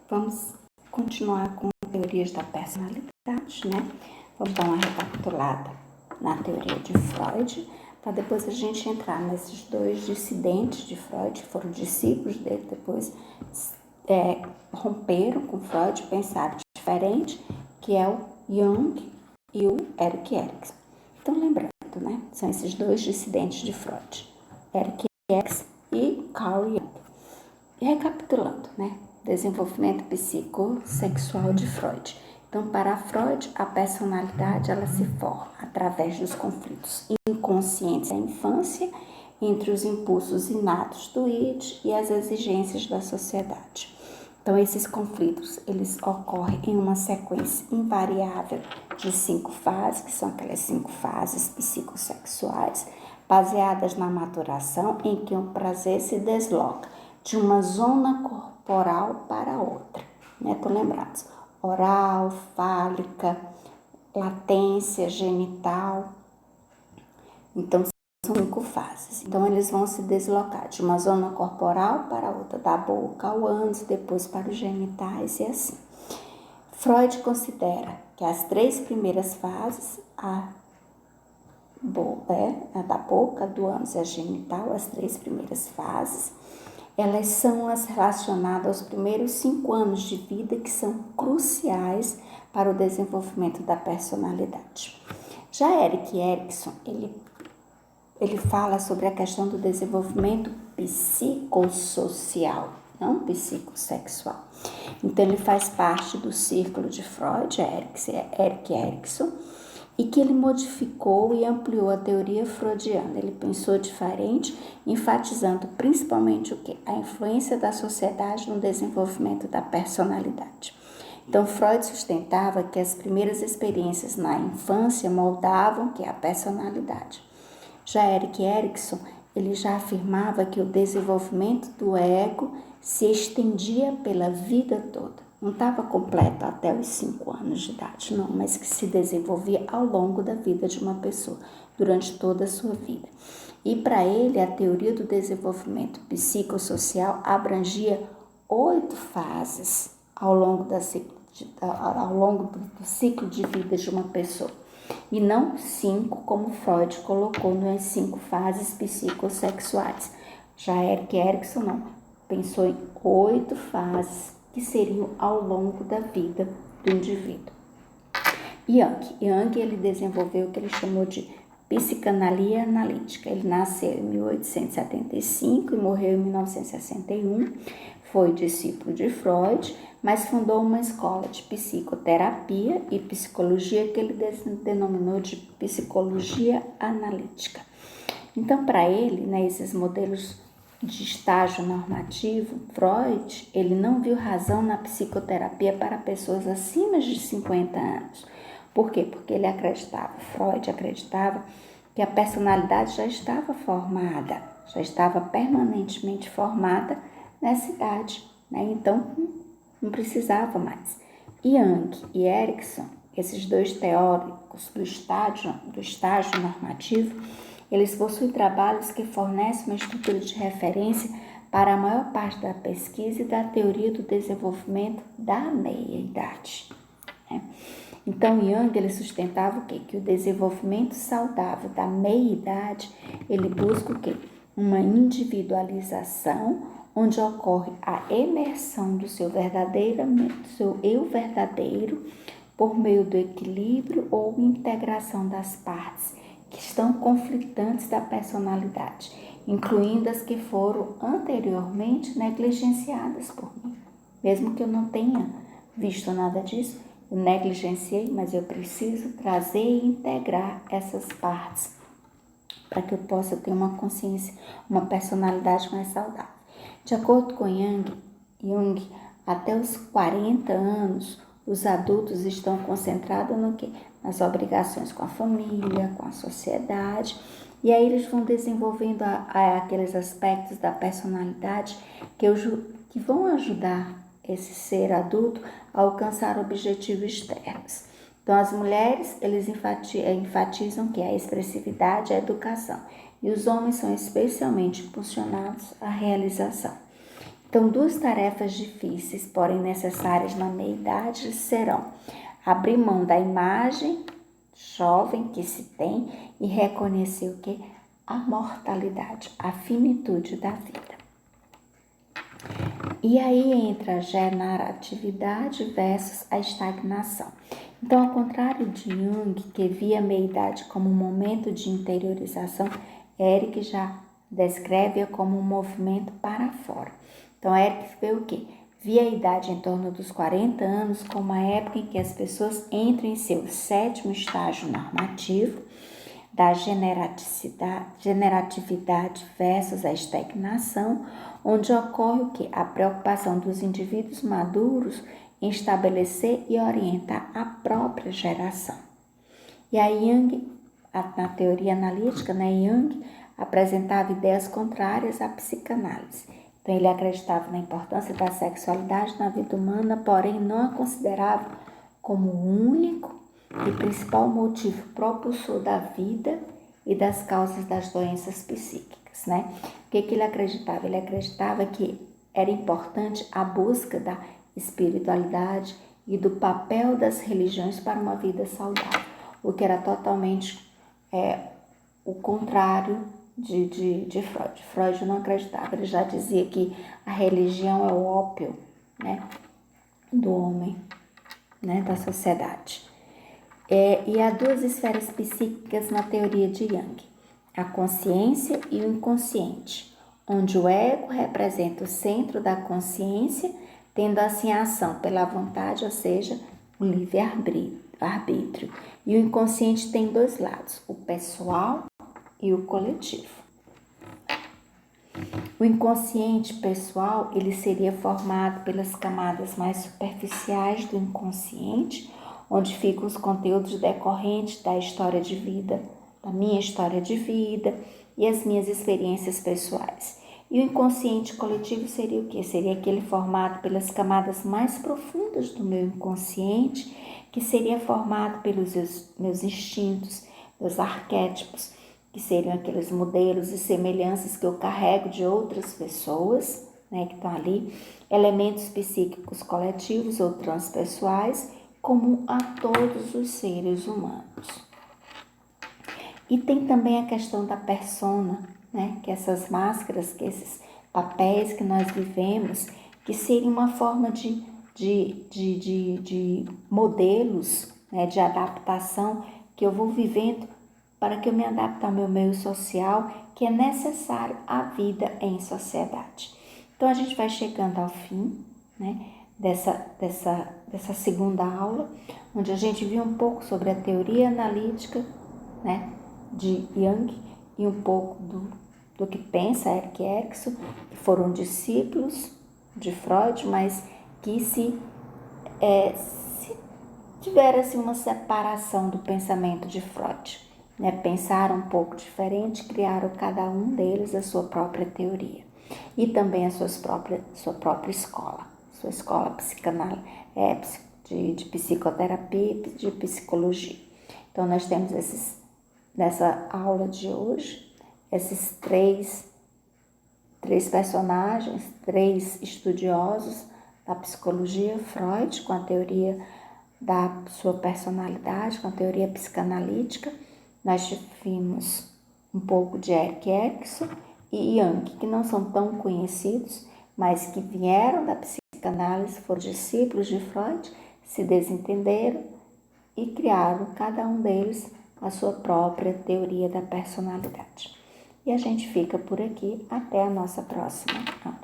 Vamos continuar com teorias da personalidade, né? Vamos dar uma recapitulada na teoria de Freud, para depois a gente entrar nesses dois dissidentes de Freud, que foram discípulos dele, depois romperam com Freud, pensaram diferente, que é o Jung e o Erik Erikson. Então, lembrando, né? São esses dois dissidentes de Freud, Erik Erikson e Carl Jung. E recapitulando, né? Desenvolvimento psicossexual de Freud. Então, para Freud, a personalidade ela se forma através dos conflitos inconscientes da infância entre os impulsos inatos do id e as exigências da sociedade. Então, esses conflitos, eles ocorrem em uma sequência invariável de 5 fases, que são aquelas 5 fases psicossexuais, baseadas na maturação em que o prazer se desloca de uma zona corporal para outra, né? Estão lembrados? Oral, fálica, latência, genital. Então, são 5 fases. Então, eles vão se deslocar de uma zona corporal para outra, da boca ao ânus, depois para os genitais e assim. Freud considera que as 3 primeiras fases, a da boca, do ânus e a genital, as 3 primeiras fases, elas são as relacionadas aos primeiros 5 anos de vida, que são cruciais para o desenvolvimento da personalidade. Já Erik Erikson, ele fala sobre a questão do desenvolvimento psicossocial, não psicossexual. Então, ele faz parte do círculo de Freud, Erik Erikson, e que ele modificou e ampliou a teoria freudiana. Ele pensou diferente, enfatizando principalmente o quê? A influência da sociedade no desenvolvimento da personalidade. Então, Freud sustentava que as primeiras experiências na infância moldavam a personalidade. Já Erik Erikson, ele já afirmava que o desenvolvimento do ego se estendia pela vida toda. Não estava completo até os 5 anos de idade, não, mas que se desenvolvia ao longo da vida de uma pessoa, durante toda a sua vida. E para ele, a teoria do desenvolvimento psicossocial abrangia 8 fases ao longo do ciclo de vida de uma pessoa, e não 5, como Freud colocou nas 5 fases psicossexuais. Já Erik Erikson não, pensou em 8 fases que seriam ao longo da vida do indivíduo. Jung, ele desenvolveu o que ele chamou de psicanálise analítica. Ele nasceu em 1875 e morreu em 1961. Foi discípulo de Freud, mas fundou uma escola de psicoterapia e psicologia que ele denominou de psicologia analítica. Então, para ele, né, esses modelos de estágio normativo, Freud, ele não viu razão na psicoterapia para pessoas acima de 50 anos. Por quê? Porque Freud acreditava que a personalidade já estava formada, já estava permanentemente formada nessa idade, né? Então, não precisava mais. Jung e Erikson, esses dois teóricos do estágio normativo, eles possuem trabalhos que fornecem uma estrutura de referência para a maior parte da pesquisa e da teoria do desenvolvimento da meia-idade, né? Então, Jung, ele sustentava o quê? Que o desenvolvimento saudável da meia-idade, ele busca o quê? Uma individualização, onde ocorre a emersão do seu eu verdadeiro, por meio do equilíbrio ou integração das partes que estão conflitantes da personalidade, incluindo as que foram anteriormente negligenciadas por mim. Mesmo que eu não tenha visto nada disso, eu negligenciei, mas eu preciso trazer e integrar essas partes para que eu possa ter uma consciência, uma personalidade mais saudável. De acordo com Jung, até os 40 anos, os adultos estão concentrados no quê? Nas obrigações com a família, com a sociedade, e aí eles vão desenvolvendo aqueles aspectos da personalidade que vão ajudar esse ser adulto a alcançar objetivos externos. Então, as mulheres, eles enfatizam que a expressividade é a educação, e os homens são especialmente impulsionados à realização. Então, Então, duas tarefas difíceis, porém necessárias na meia-idade, serão abrir mão da imagem jovem que se tem e reconhecer o que? A mortalidade, a finitude da vida. E aí entra a generatividade versus a estagnação. Então, ao contrário de Jung, que via a meia-idade como um momento de interiorização, Eric já descreve-a como um movimento para fora. Então, Eric vê o quê? Via a idade em torno dos 40 anos como a época em que as pessoas entram em seu 7º estágio normativo, da generatividade versus a estagnação, onde ocorre o quê? A preocupação dos indivíduos maduros em estabelecer e orientar a própria geração. E a Jung, na teoria analítica, Jung apresentava ideias contrárias à psicanálise. Então, ele acreditava na importância da sexualidade na vida humana, porém não a considerava como o único e principal motivo propulsor da vida e das causas das doenças psíquicas, né? O que ele acreditava? Ele acreditava que era importante a busca da espiritualidade e do papel das religiões para uma vida saudável, o que era totalmente o contrário de Freud. Freud não acreditava, ele já dizia que a religião é o ópio, né, do homem, né, da sociedade. E há duas esferas psíquicas na teoria de Jung, a consciência e o inconsciente, onde o ego representa o centro da consciência, tendo assim a ação pela vontade, ou seja, o livre-arbítrio. E o inconsciente tem dois lados, o pessoal e o coletivo. O inconsciente pessoal, ele seria formado pelas camadas mais superficiais do inconsciente, onde ficam os conteúdos decorrentes da história de vida, da minha história de vida e as minhas experiências pessoais. E o inconsciente coletivo seria o quê? Seria aquele formado pelas camadas mais profundas do meu inconsciente, que seria formado pelos meus instintos, meus arquétipos, que seriam aqueles modelos e semelhanças que eu carrego de outras pessoas, né, que estão ali, elementos psíquicos coletivos ou transpessoais, comum a todos os seres humanos. E tem também a questão da persona, né, que essas máscaras, que esses papéis que nós vivemos, que seriam uma forma de modelos, né, de adaptação que eu vou vivendo para que eu me adapte ao meu meio social, que é necessário à vida em sociedade. Então, a gente vai chegando ao fim, né, dessa segunda aula, onde a gente viu um pouco sobre a teoria analítica, né, de Jung e um pouco do que pensa Erik Erikson, que foram discípulos de Freud, mas que se tiveram assim, uma separação do pensamento de Freud, né? Pensaram um pouco diferente, criaram cada um deles a sua própria teoria e também a sua própria escola, sua escola de psicoterapia e de psicologia. Então, nós temos nessa aula de hoje, esses três personagens, 3 estudiosos da psicologia, Freud, com a teoria da sua personalidade, com a teoria psicanalítica. Nós vimos um pouco de Erik Erikson e Jung, que não são tão conhecidos, mas que vieram da psicanálise, foram discípulos de Freud, se desentenderam e criaram, cada um deles, a sua própria teoria da personalidade. E a gente fica por aqui, até a nossa próxima aula.